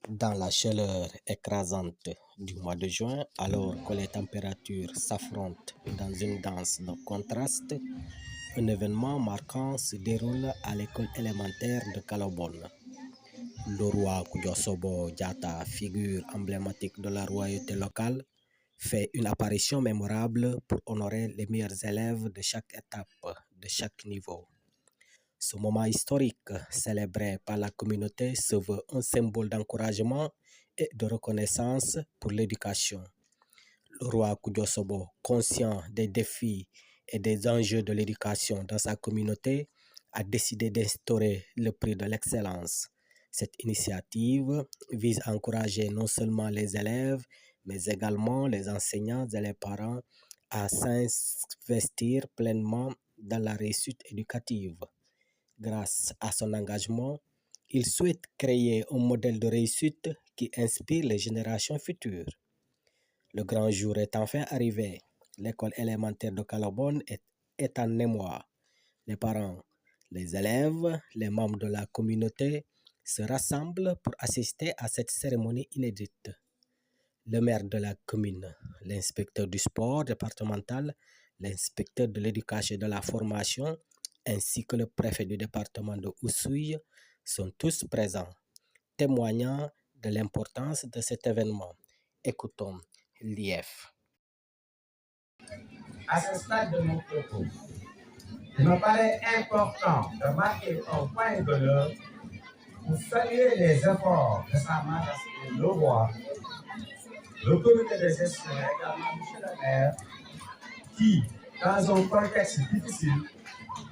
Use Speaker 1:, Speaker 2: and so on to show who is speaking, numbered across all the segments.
Speaker 1: Dans la chaleur écrasante du mois de juin, alors que les températures s'affrontent dans une danse de contraste, un événement marquant se déroule à l'école élémentaire de Kalobone. Le roi Kudjosobo Diatta, figure emblématique de la royauté locale, fait une apparition mémorable pour honorer les meilleurs élèves de chaque étape, de chaque niveau. Ce moment historique, célébré par la communauté, se veut un symbole d'encouragement et de reconnaissance pour l'éducation. Le roi Kudjosobo, conscient des défis et des enjeux de l'éducation dans sa communauté, a décidé d'instaurer le prix de l'excellence. Cette initiative vise à encourager non seulement les élèves, mais également les enseignants et les parents à s'investir pleinement dans la réussite éducative. Grâce à son engagement, il souhaite créer un modèle de réussite qui inspire les générations futures. Le grand jour est enfin arrivé. L'école élémentaire de Kalobone est en émoi. Les parents, les élèves, les membres de la communauté se rassemblent pour assister à cette cérémonie inédite. Le maire de la commune, l'inspecteur du sport départemental, l'inspecteur de l'éducation et de la formation, ainsi que le préfet du département de Oussouye sont tous présents, témoignant de l'importance de cet événement. Écoutons l'IF.
Speaker 2: À ce stade de mon propos, il me paraît important de marquer un point d'honneur pour saluer les efforts de Sa Majesté le Roi, le comité de gestion et également M. le maire, qui, dans un contexte difficile,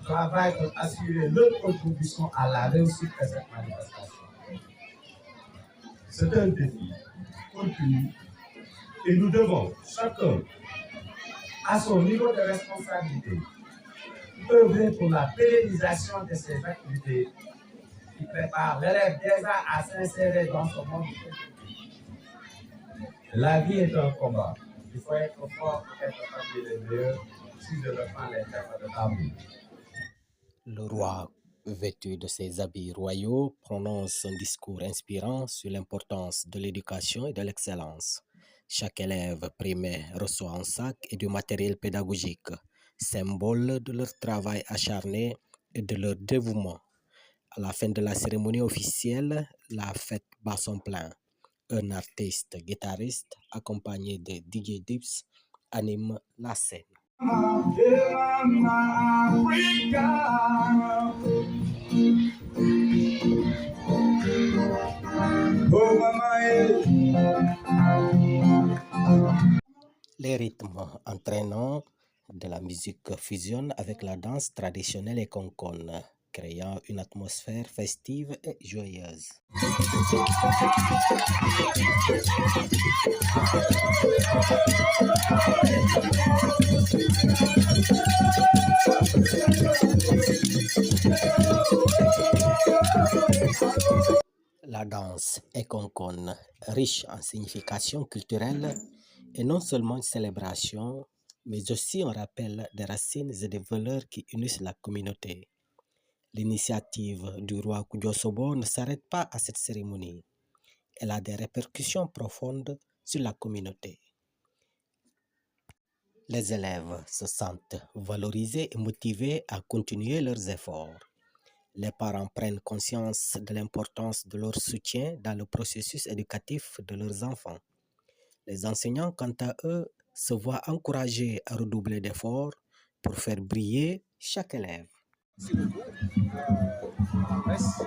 Speaker 2: travaillent pour assurer leur contribution à la réussite de cette manifestation. C'est un défi continu et nous devons, chacun, à son niveau de responsabilité, œuvrer pour la pérennisation de ces activités qui préparent l'élève déjà à s'insérer dans ce monde. La vie est un combat. Il faut être fort pour être parmi les meilleurs, si je reprends les termes de Tabou.
Speaker 1: Le roi, vêtu de ses habits royaux, prononce un discours inspirant sur l'importance de l'éducation et de l'excellence. Chaque élève primé reçoit un sac et du matériel pédagogique, symbole de leur travail acharné et de leur dévouement. À la fin de la cérémonie officielle, la fête bat son plein. Un artiste guitariste accompagné de DJ Dips anime la scène. Les rythmes entraînants de la musique fusionnent avec la danse traditionnelle et concone, créant une atmosphère festive et joyeuse. La danse est concone, riche en signification culturelle, et non seulement une célébration, mais aussi un rappel des racines et des valeurs qui unissent la communauté. L'initiative du roi Kudjosobo ne s'arrête pas à cette cérémonie. Elle a des répercussions profondes sur la communauté. Les élèves se sentent valorisés et motivés à continuer leurs efforts. Les parents prennent conscience de l'importance de leur soutien dans le processus éducatif de leurs enfants. Les enseignants, quant à eux, se voient encouragés à redoubler d'efforts pour faire briller chaque élève.
Speaker 3: Merci beaucoup à la presse.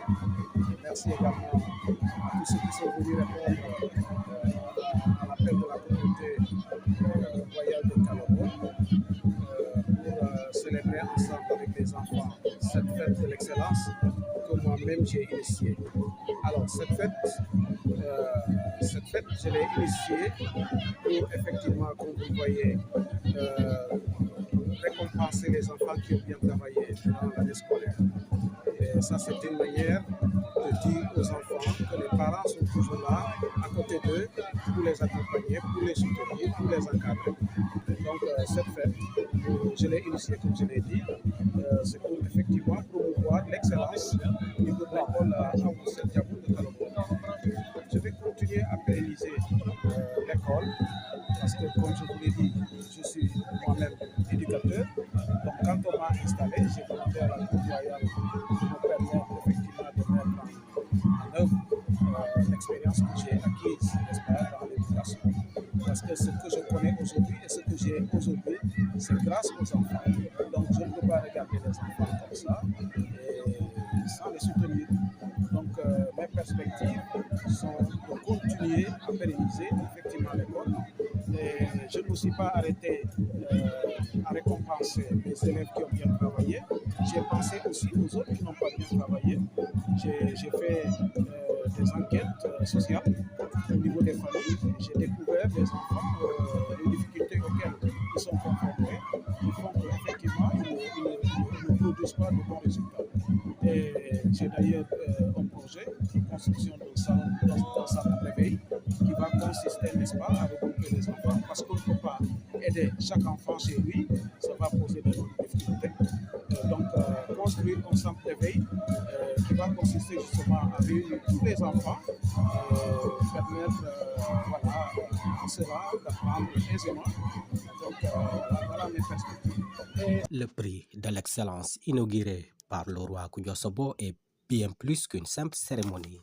Speaker 3: Merci également à tous ceux qui sont venus répondre à l'appel de la communauté royale de Kalobone pour célébrer ensemble avec les enfants cette fête de l'excellence que moi-même j'ai initiée. Alors cette fête, je l'ai initiée pour effectivement, comme vous le voyez, récompenser les enfants qui ont bien travaillé dans l'année scolaire. Et ça, c'est une manière de dire aux enfants que les parents sont toujours là, à côté d'eux, pour les accompagner, pour les soutenir, pour les encadrer. Donc, cette fête, je l'ai initiée, comme je l'ai dit, c'est pour effectivement promouvoir l'excellence au niveau de l'école à Oussel Diabou de Kalobone. Je vais pérenniser l'école, parce que comme je vous l'ai dit, je suis moi-même éducateur. Donc quand on m'a installé, j'ai demandé à la Cour royale de me permettre effectivement de mettre en œuvre l'expérience que j'ai acquise, n'est-ce pas, dans l'éducation. Parce que ce que je connais aujourd'hui et ce que j'ai aujourd'hui, c'est grâce aux enfants. Donc je ne peux pas regarder les enfants comme ça et sans les soutenir. Donc mes perspectives sont de continuer à pérenniser effectivement l'école. Et je ne me suis pas arrêté à récompenser les élèves qui ont bien travaillé. J'ai pensé aussi aux autres qui n'ont pas bien travaillé. J'ai fait des enquêtes sociales au niveau des familles. J'ai découvert des enfants, les difficultés auxquelles ils sont confrontés, qui font qu'effectivement, ils ne produisent pas de bons résultats. Et j'ai d'ailleurs un projet de construction d'un salon de réveil qui va consister, n'est-ce pas, à regrouper les enfants, parce qu'on ne peut pas aider chaque enfant chez lui, ça va poser de difficultés. Donc, construire un centre d'éveil qui va consister justement à réunir tous les enfants, permettre voilà, à cela d'apprendre aisément. Donc, voilà mes perspectives.
Speaker 1: Le prix de l'excellence inauguré par le roi Koudio est bien plus qu'une simple cérémonie.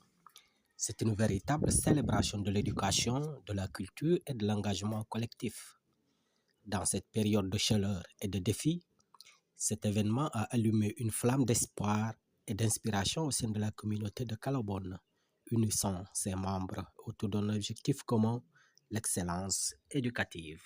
Speaker 1: C'est une véritable célébration de l'éducation, de la culture et de l'engagement collectif. Dans cette période de chaleur et de défis, cet événement a allumé une flamme d'espoir et d'inspiration au sein de la communauté de Calobone, unissant ses membres autour d'un objectif commun, l'excellence éducative.